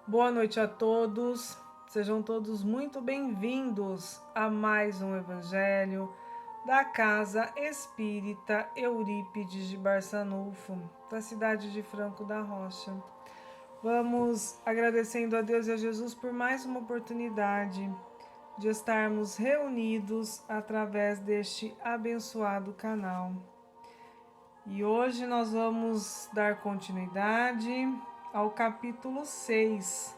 Boa noite a todos, sejam todos muito bem-vindos a mais um Evangelho da Casa Espírita Eurípides de Barçanufo, da cidade de Franco da Rocha. Vamos agradecendo a Deus e a Jesus por mais uma oportunidade de estarmos reunidos através deste abençoado canal. E hoje nós vamos dar continuidade ao capítulo 6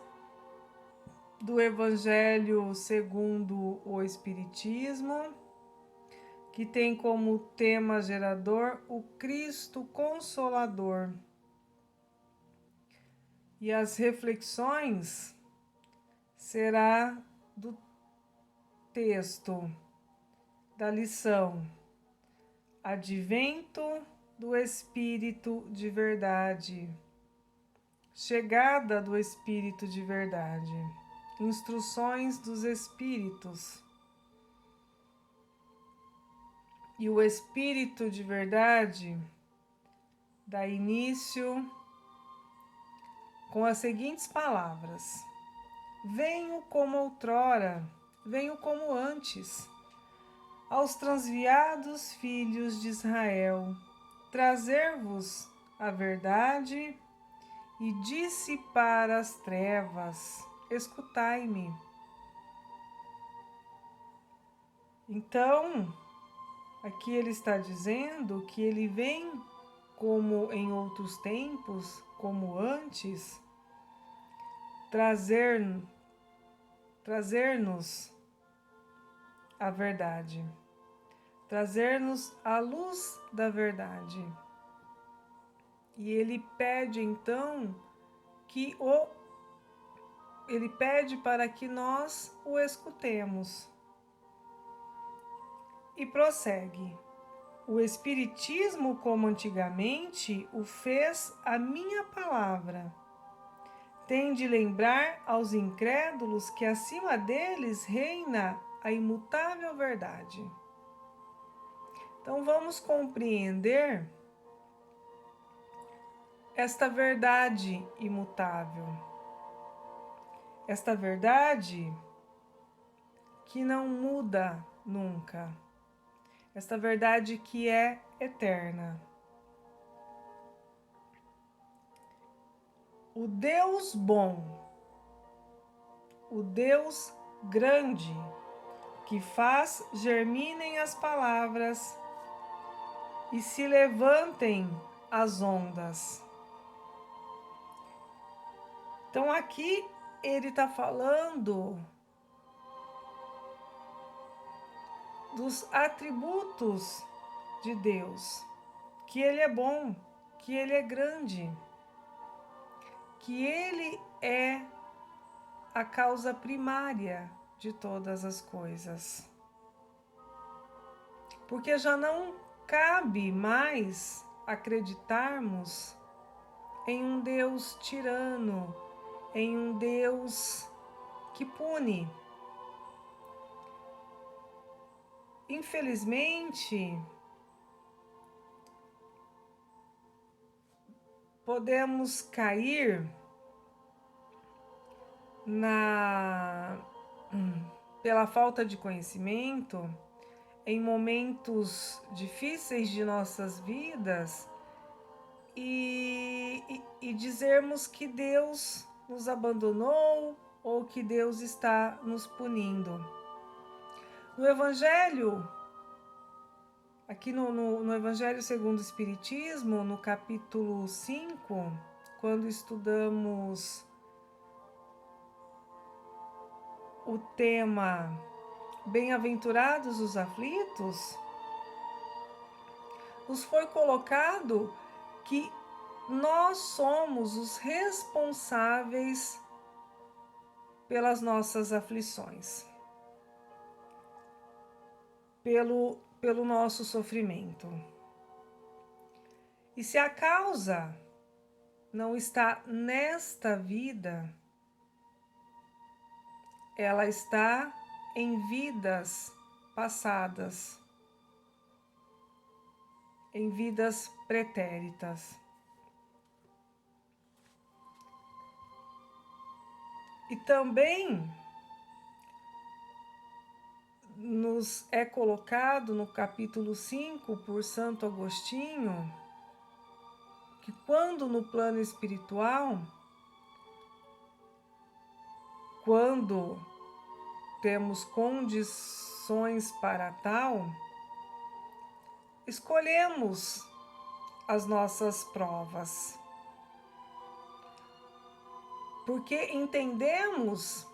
do Evangelho segundo o Espiritismo, que tem como tema gerador o Cristo Consolador. E as reflexões será do texto da lição Advento do Espírito de Verdade, Chegada do Espírito de Verdade, Instruções dos Espíritos. E o Espírito de Verdade dá início com as seguintes palavras: venho como outrora, venho como antes, aos transviados filhos de Israel, trazer-vos a verdade e dissipar as trevas. Escutai-me. Então, aqui ele está dizendo que ele vem como em outros tempos, como antes, trazer-nos a verdade, trazer-nos a luz da verdade. E ele pede então ele pede para que nós o escutemos. E prossegue: o Espiritismo, como antigamente, o fez a minha palavra. Tem de lembrar aos incrédulos que acima deles reina a imutável verdade. Então vamos compreender esta verdade imutável. Esta verdade que não muda nunca. Esta verdade que é eterna. O Deus bom, o Deus grande, que faz germinem as palavras e se levantem as ondas. Então aqui ele está falando dos atributos de Deus, que ele é bom, que ele é grande, que ele é a causa primária de todas as coisas. Porque já não cabe mais acreditarmos em um Deus tirano, em um Deus que pune. Infelizmente, podemos cair pela falta de conhecimento em momentos difíceis de nossas vidas e dizermos que Deus nos abandonou ou que Deus está nos punindo. No Evangelho, aqui no Evangelho segundo o Espiritismo, no capítulo 5, quando estudamos o tema Bem-aventurados os aflitos, nos foi colocado que nós somos os responsáveis pelas nossas aflições, pelo nosso sofrimento. E se a causa não está nesta vida, ela está em vidas passadas, em vidas pretéritas. E também nos é colocado no capítulo 5 por Santo Agostinho que quando no plano espiritual, quando temos condições para tal, escolhemos as nossas provas, porque entendemos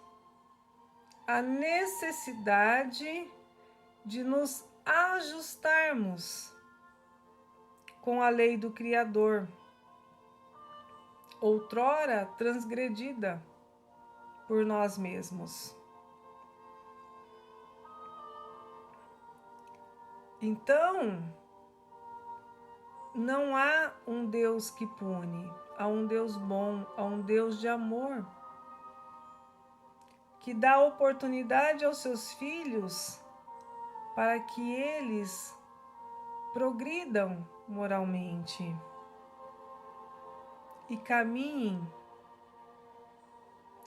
a necessidade de nos ajustarmos com a lei do Criador, outrora transgredida por nós mesmos. Então, não há um Deus que pune, há um Deus bom, há um Deus de amor, que dá oportunidade aos seus filhos para que eles progridam moralmente e caminhem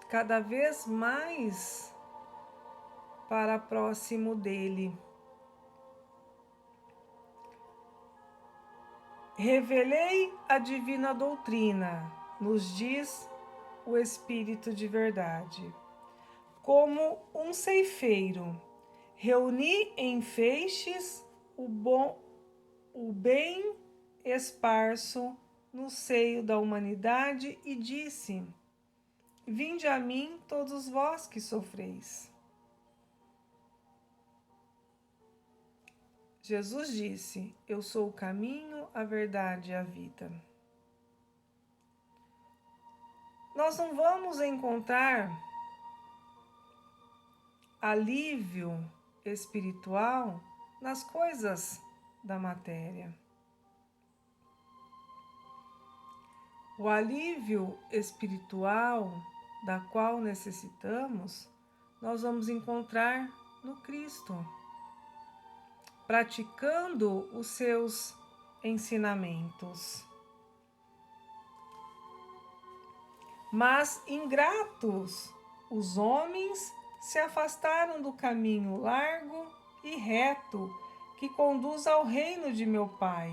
cada vez mais para próximo dele. Revelei a divina doutrina, nos diz o Espírito de verdade. Como um ceifeiro, reuni em feixes o bem esparso no seio da humanidade e disse: vinde a mim todos vós que sofreis. Jesus disse: eu sou o caminho, a verdade e a vida. Nós não vamos encontrar alívio espiritual nas coisas da matéria. O alívio espiritual da qual necessitamos, nós vamos encontrar no Cristo, praticando os seus ensinamentos. Mas ingratos, os homens se afastaram do caminho largo e reto que conduz ao reino de meu Pai,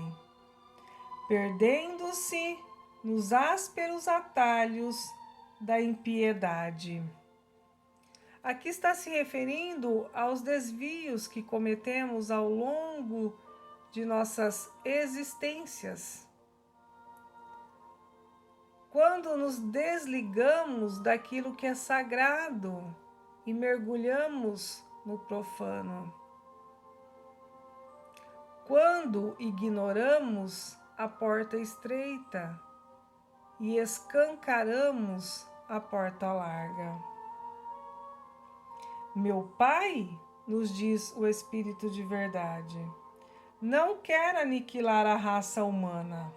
perdendo-se nos ásperos atalhos da impiedade. Aqui está se referindo aos desvios que cometemos ao longo de nossas existências. Quando nos desligamos daquilo que é sagrado e mergulhamos no profano. Quando ignoramos a porta estreita e escancaramos a porta larga. Meu Pai, nos diz o Espírito de verdade, não quer aniquilar a raça humana.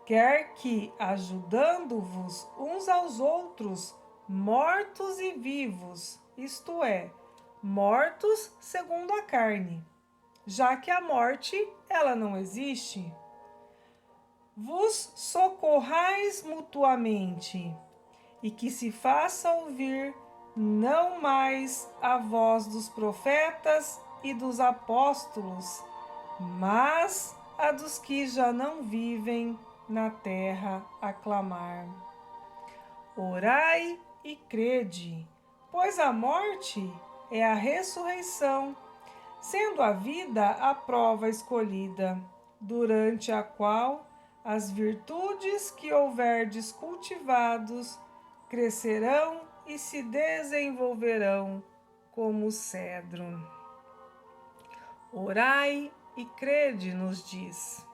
Quer que, ajudando-vos uns aos outros, mortos e vivos, isto é, mortos segundo a carne, já que a morte, ela não existe, vos socorrais mutuamente, e que se faça ouvir não mais a voz dos profetas e dos apóstolos, mas a dos que já não vivem na terra a clamar. Orai e crede, pois a morte é a ressurreição, sendo a vida a prova escolhida, durante a qual as virtudes que houverdes cultivados crescerão e se desenvolverão como o cedro. Orai e crede, nos diz.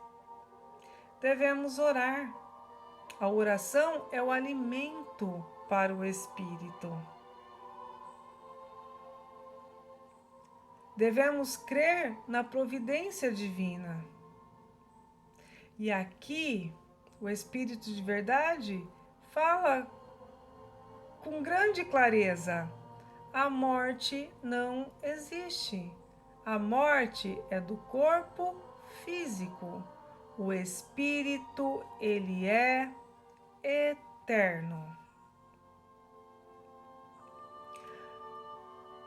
Devemos orar. A oração é o alimento para o espírito. Devemos crer na providência divina. E aqui, o Espírito de verdade fala com grande clareza: a morte não existe. A morte é do corpo físico. O espírito, ele é eterno.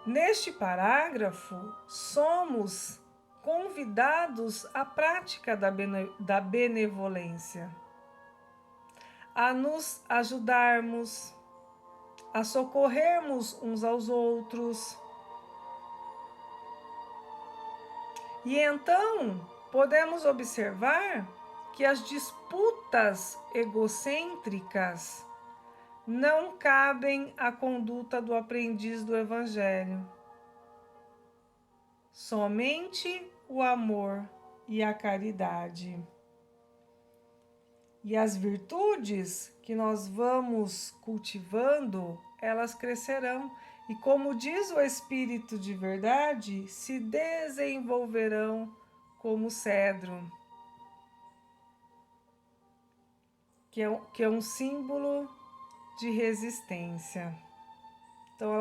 Neste parágrafo, somos convidados à prática da benevolência, a nos ajudarmos, a socorrermos uns aos outros. E então podemos observar que as disputas egocêntricas não cabem à conduta do aprendiz do Evangelho. Somente o amor e a caridade. E as virtudes que nós vamos cultivando, elas crescerão. E como diz o Espírito de verdade, se desenvolverão como cedro. Que é um símbolo de resistência. Então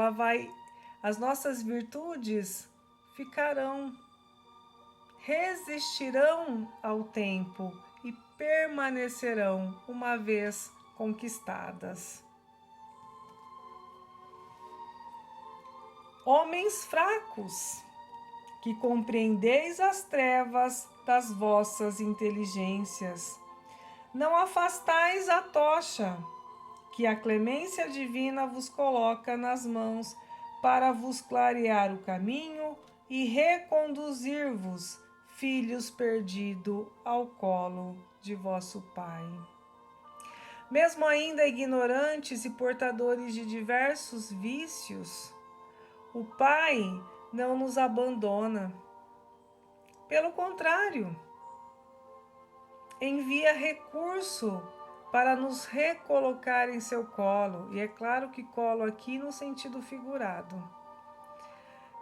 as nossas virtudes ficarão, resistirão ao tempo e permanecerão uma vez conquistadas. Homens fracos, que compreendeis as trevas das vossas inteligências, não afastais a tocha que a clemência divina vos coloca nas mãos para vos clarear o caminho e reconduzir-vos, filhos perdidos, ao colo de vosso Pai. Mesmo ainda ignorantes e portadores de diversos vícios, o Pai não nos abandona. Pelo contrário, envia recurso para nos recolocar em seu colo. E é claro que colo aqui no sentido figurado.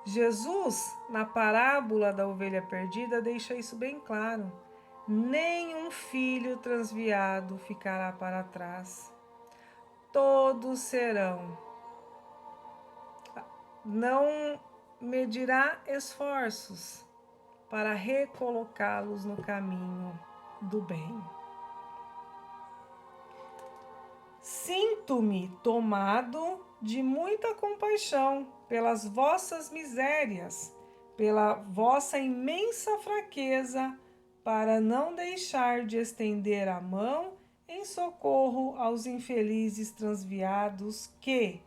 Jesus, na parábola da ovelha perdida, deixa isso bem claro. Nenhum filho transviado ficará para trás. Todos serão. Não medirá esforços para recolocá-los no caminho do bem. Sinto-me tomado de muita compaixão pelas vossas misérias, pela vossa imensa fraqueza, para não deixar de estender a mão em socorro aos infelizes transviados que,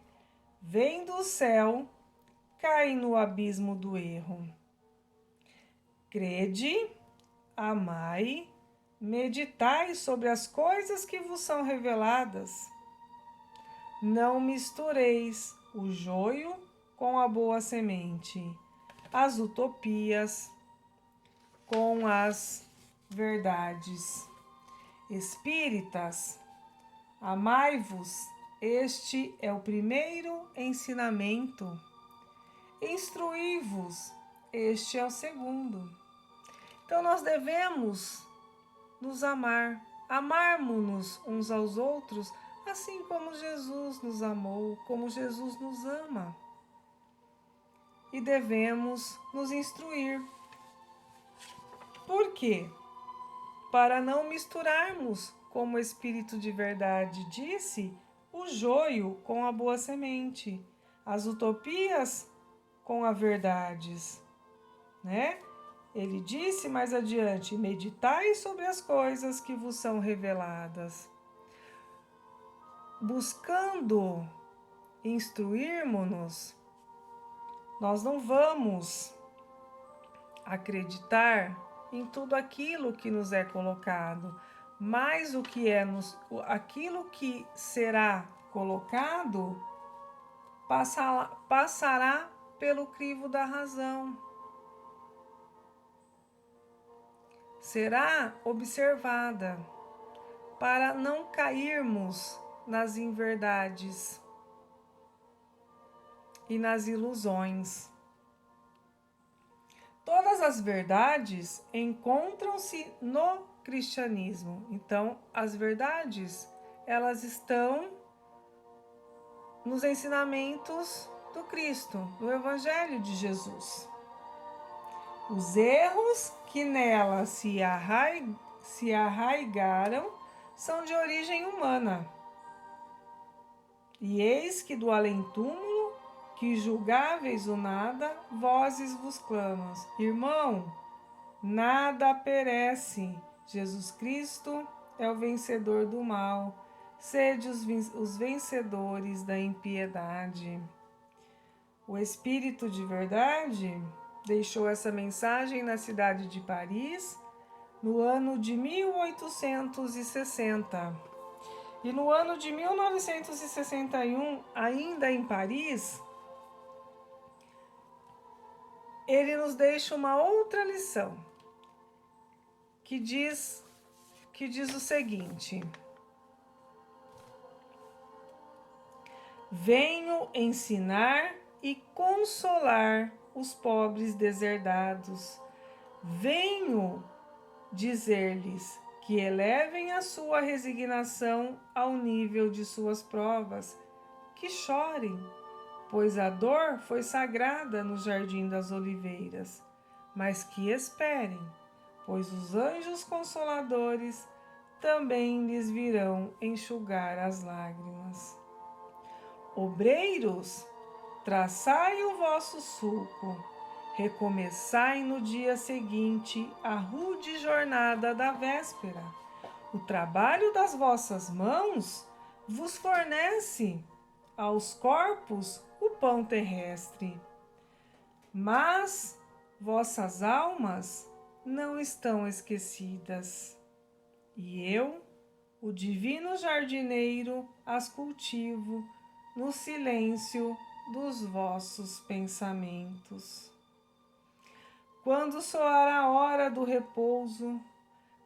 vendo o céu, caem no abismo do erro. Crede, amai, meditai sobre as coisas que vos são reveladas. Não mistureis o joio com a boa semente, as utopias com as verdades. Espíritas, amai-vos, este é o primeiro ensinamento. Instruí-vos, este é o segundo. Então nós devemos nos amar, amarmos-nos uns aos outros, assim como Jesus nos amou, como Jesus nos ama. E devemos nos instruir. Por quê? Para não misturarmos, como o Espírito de verdade disse, o joio com a boa semente, as utopias com as verdades, né? Ele disse mais adiante: meditai sobre as coisas que vos são reveladas. Buscando instruirmos-nos, nós não vamos acreditar em tudo aquilo que nos é colocado, mas aquilo que será colocado passará pelo crivo da razão. Será observada para não cairmos nas inverdades e nas ilusões. Todas as verdades encontram-se no cristianismo. Então, as verdades, elas estão nos ensinamentos do Cristo, no Evangelho de Jesus. Os erros que nela se arraigaram são de origem humana. E eis que do além-túmulo que julgáveis o nada, vozes vos clamam. Irmão, nada perece. Jesus Cristo é o vencedor do mal. Sede os vencedores da impiedade. O Espírito de Verdade deixou essa mensagem na cidade de Paris no ano de 1860. E no ano de 1961, ainda em Paris, ele nos deixa uma outra lição, que diz o seguinte: venho ensinar e consolar os pobres deserdados. Venho dizer-lhes que elevem a sua resignação ao nível de suas provas, que chorem, pois a dor foi sagrada no jardim das oliveiras, mas que esperem, pois os anjos consoladores também lhes virão enxugar as lágrimas. Obreiros, traçai o vosso sulco, recomeçai no dia seguinte a rude jornada da véspera. O trabalho das vossas mãos vos fornece aos corpos o pão terrestre, mas vossas almas não estão esquecidas. E eu, o divino jardineiro, as cultivo no silêncio dos vossos pensamentos. Quando soar a hora do repouso,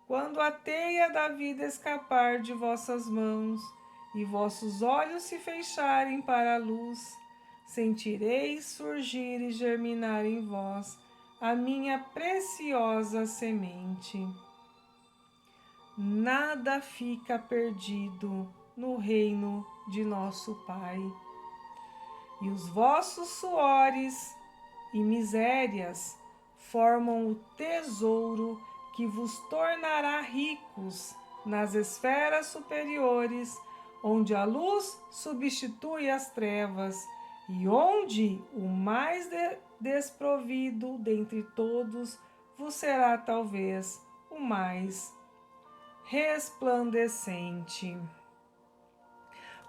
quando a teia da vida escapar de vossas mãos e vossos olhos se fecharem para a luz, sentireis surgir e germinar em vós a minha preciosa semente. Nada fica perdido no reino de nosso Pai. E os vossos suores e misérias formam o tesouro que vos tornará ricos nas esferas superiores, onde a luz substitui as trevas e onde o mais desprovido dentre todos vos será talvez o mais resplandecente.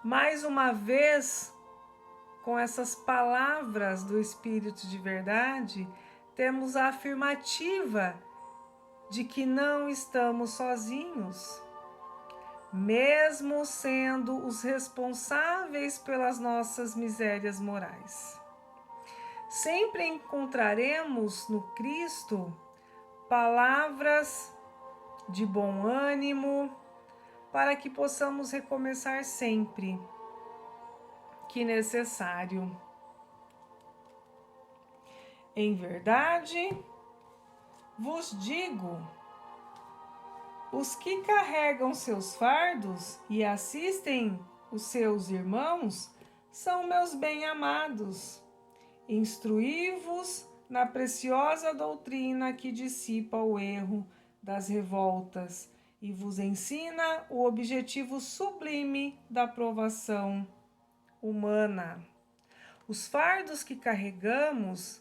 Mais uma vez, com essas palavras do Espírito de Verdade, temos a afirmativa de que não estamos sozinhos, mesmo sendo os responsáveis pelas nossas misérias morais. Sempre encontraremos no Cristo palavras de bom ânimo para que possamos recomeçar sempre que necessário. Em verdade, vos digo, os que carregam seus fardos e assistem os seus irmãos são meus bem-amados. Instruí-vos na preciosa doutrina que dissipa o erro das revoltas e vos ensina o objetivo sublime da provação humana. Os fardos que carregamos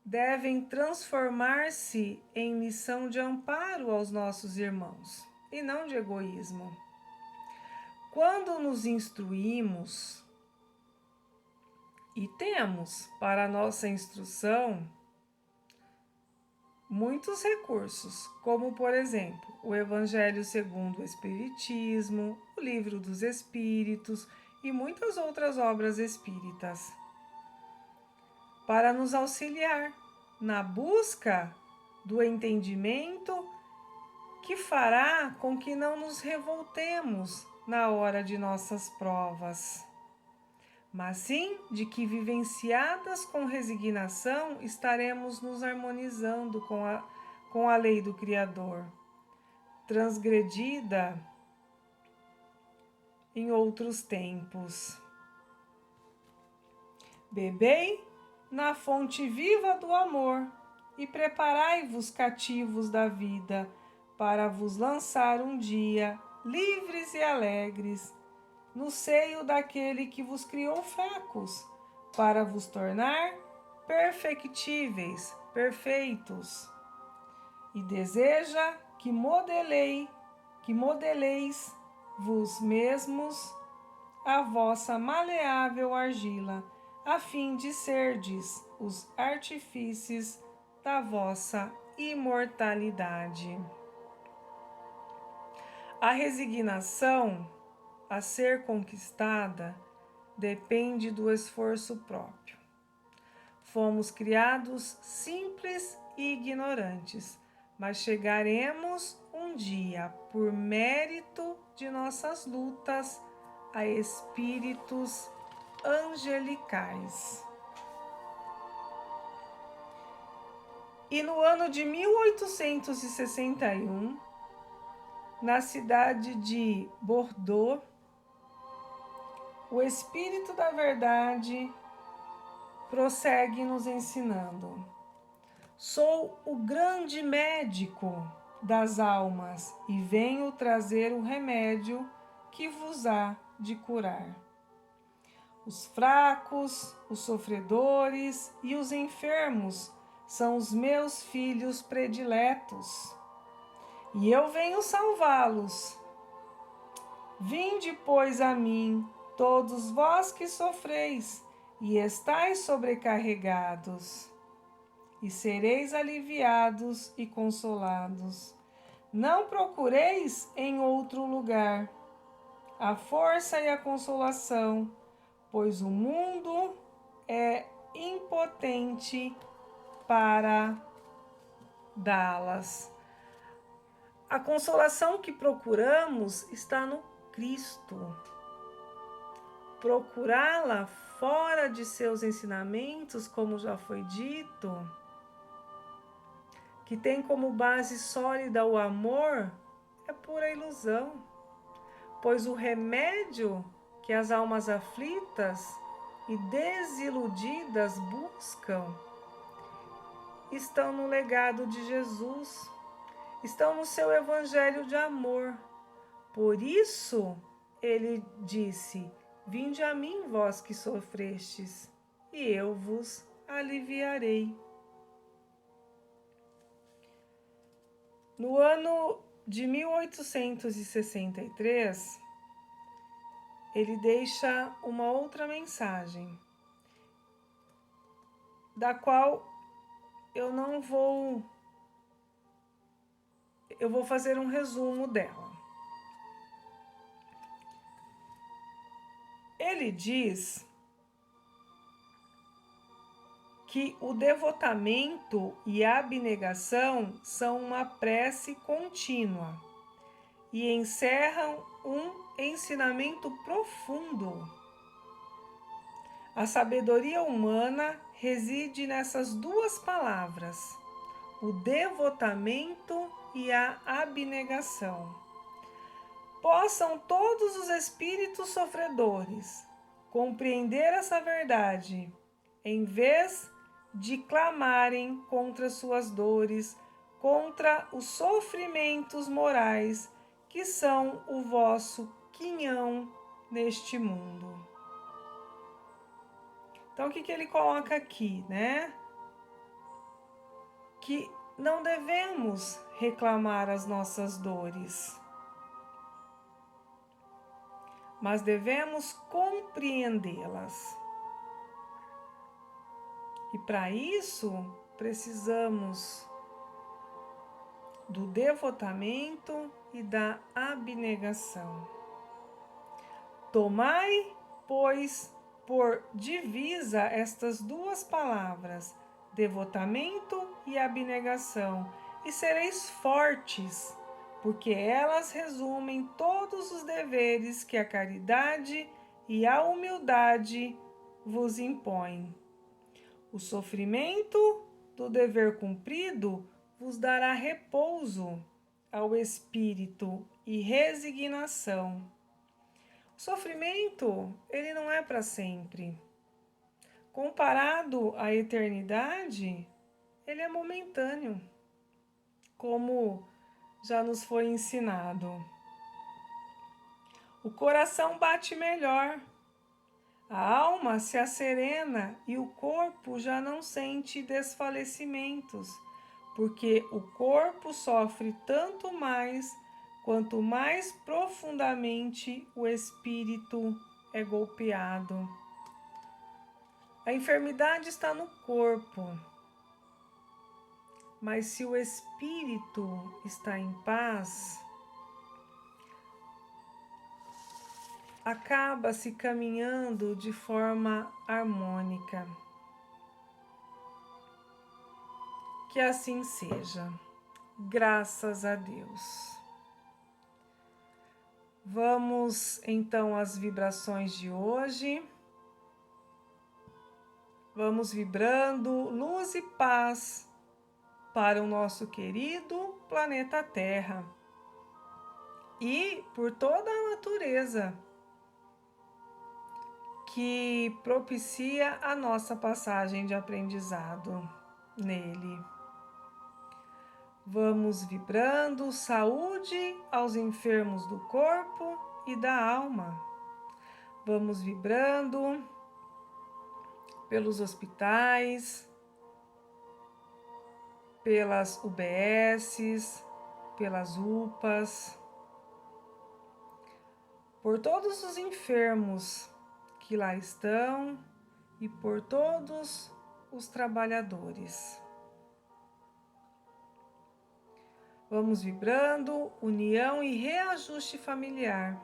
devem transformar-se em missão de amparo aos nossos irmãos, e não de egoísmo. Quando nos instruímos e temos para nossa instrução muitos recursos, como, por exemplo, o Evangelho segundo o Espiritismo, o Livro dos Espíritos e muitas outras obras espíritas, para nos auxiliar na busca do entendimento que fará com que não nos revoltemos na hora de nossas provas, mas sim de que, vivenciadas com resignação, estaremos nos harmonizando com a lei do Criador, transgredida em outros tempos. Bebei na fonte viva do amor e preparai-vos cativos da vida para vos lançar um dia livres e alegres no seio daquele que vos criou fracos, para vos tornar perfectíveis, perfeitos. E deseja que modeleis vos mesmos a vossa maleável argila, a fim de serdes os artifícios da vossa imortalidade. A resignação a ser conquistada depende do esforço próprio. Fomos criados simples e ignorantes, mas chegaremos um dia, por mérito de nossas lutas, a espíritos angelicais. E no ano de 1861, na cidade de Bordeaux, o Espírito da Verdade prossegue nos ensinando: sou o grande médico das almas e venho trazer o remédio que vos há de curar. Os fracos, os sofredores e os enfermos são os meus filhos prediletos, e eu venho salvá-los. Vinde, pois, a mim, todos vós que sofreis e estáis sobrecarregados, e sereis aliviados e consolados. Não procureis em outro lugar a força e a consolação, pois o mundo é impotente para dá-las. A consolação que procuramos está no Cristo. Procurá-la fora de seus ensinamentos, como já foi dito, que tem como base sólida o amor, é pura ilusão, pois o remédio que as almas aflitas e desiludidas buscam estão no legado de Jesus, estão no seu evangelho de amor. Por isso, ele disse: vinde a mim, vós que sofrestes, e eu vos aliviarei. No ano de 1863, ele deixa uma outra mensagem, da qual eu vou fazer um resumo dela. Ele diz que o devotamento e a abnegação são uma prece contínua e encerram um ensinamento profundo. A sabedoria humana reside nessas duas palavras, o devotamento e a abnegação. Possam todos os espíritos sofredores compreender essa verdade, em vez de clamarem contra suas dores, contra os sofrimentos morais que são o vosso quinhão neste mundo. Então, o que ele coloca aqui, né? Que não devemos reclamar as nossas dores, mas devemos compreendê-las. E para isso, precisamos do devotamento e da abnegação. Tomai, pois, por divisa estas duas palavras, devotamento e abnegação, e sereis fortes, porque elas resumem todos os deveres que a caridade e a humildade vos impõem. O sofrimento do dever cumprido vos dará repouso ao espírito e resignação. O sofrimento, ele não é para sempre. Comparado à eternidade, ele é momentâneo, como já nos foi ensinado. O coração bate melhor, a alma se asserena e o corpo já não sente desfalecimentos, porque o corpo sofre tanto mais quanto mais profundamente o espírito é golpeado. A enfermidade está no corpo, mas se o espírito está em paz, acaba-se caminhando de forma harmônica. Que assim seja, graças a Deus. Vamos então às vibrações de hoje. Vamos vibrando luz e paz para o nosso querido planeta Terra e por toda a natureza que propicia a nossa passagem de aprendizado nele. Vamos vibrando saúde aos enfermos do corpo e da alma. Vamos vibrando pelos hospitais, pelas UBSs, pelas UPAs, por todos os enfermos que lá estão e por todos os trabalhadores. Vamos vibrando união e reajuste familiar,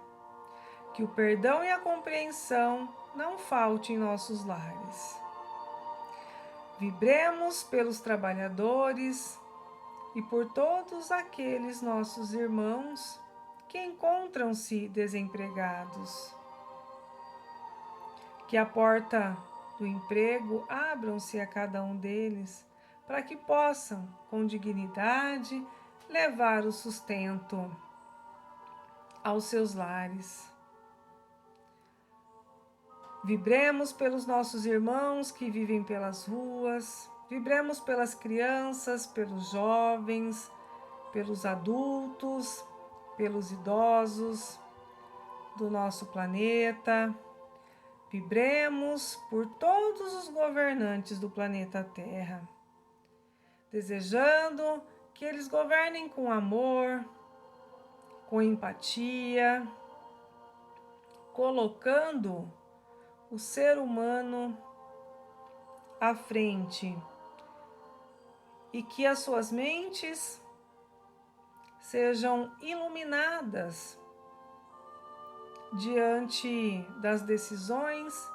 que o perdão e a compreensão não faltem em nossos lares. Vibremos pelos trabalhadores e por todos aqueles nossos irmãos que encontram-se desempregados. Que a porta do emprego abram-se a cada um deles, para que possam, com dignidade, levar o sustento aos seus lares. Vibremos pelos nossos irmãos que vivem pelas ruas, vibremos pelas crianças, pelos jovens, pelos adultos, pelos idosos do nosso planeta. Vibremos por todos os governantes do planeta Terra, desejando que eles governem com amor, com empatia, colocando o ser humano à frente e que as suas mentes sejam iluminadas diante das decisões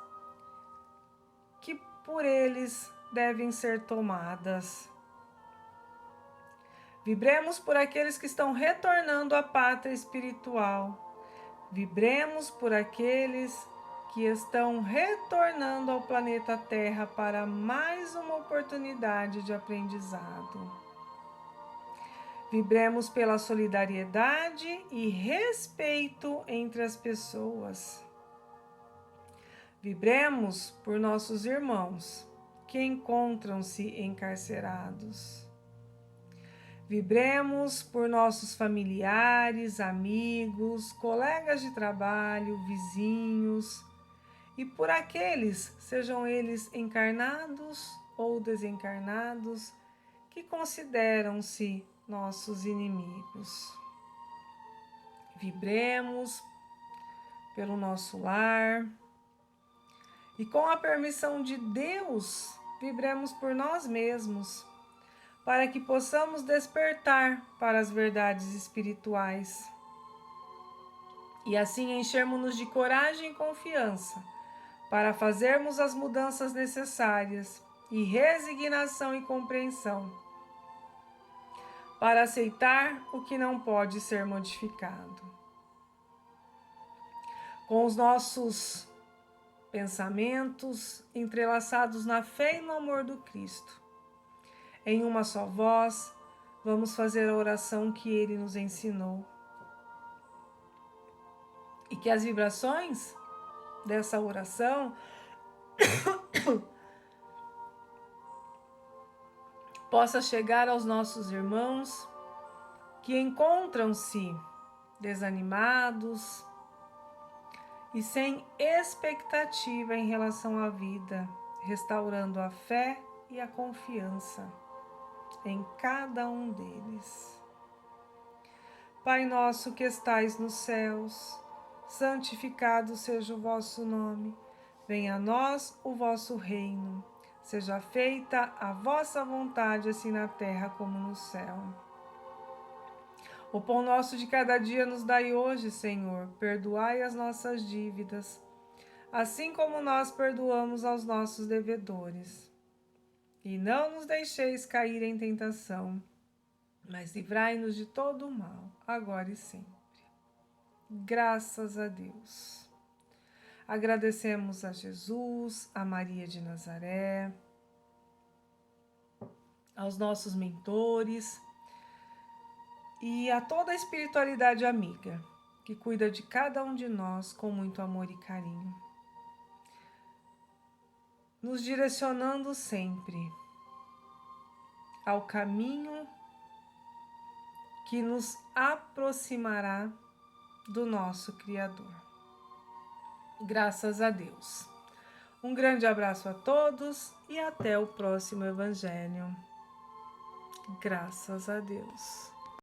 que por eles devem ser tomadas. Vibremos por aqueles que estão retornando à pátria espiritual. Vibremos por aqueles que estão retornando ao planeta Terra para mais uma oportunidade de aprendizado. Vibremos pela solidariedade e respeito entre as pessoas. Vibremos por nossos irmãos que encontram-se encarcerados. Vibremos por nossos familiares, amigos, colegas de trabalho, vizinhos e por aqueles, sejam eles encarnados ou desencarnados, que consideram-se nossos inimigos. Vibremos pelo nosso lar e, com a permissão de Deus, vibremos por nós mesmos, para que possamos despertar para as verdades espirituais e assim enchermos-nos de coragem e confiança para fazermos as mudanças necessárias e resignação e compreensão para aceitar o que não pode ser modificado. Com os nossos pensamentos entrelaçados na fé e no amor do Cristo, em uma só voz, vamos fazer a oração que Ele nos ensinou. E que as vibrações dessa oração possa chegar aos nossos irmãos que encontram-se desanimados, e sem expectativa em relação à vida, restaurando a fé e a confiança em cada um deles. Pai nosso que estais nos céus, santificado seja o vosso nome. Venha a nós o vosso reino. Seja feita a vossa vontade, assim na terra como no céu. O pão nosso de cada dia nos dai hoje, Senhor. Perdoai as nossas dívidas, assim como nós perdoamos aos nossos devedores. E não nos deixeis cair em tentação, mas livrai-nos de todo o mal, agora e sempre. Graças a Deus. Agradecemos a Jesus, a Maria de Nazaré, aos nossos mentores e a toda a espiritualidade amiga que cuida de cada um de nós com muito amor e carinho, nos direcionando sempre ao caminho que nos aproximará do nosso Criador. Graças a Deus. Um grande abraço a todos e até o próximo Evangelho. Graças a Deus.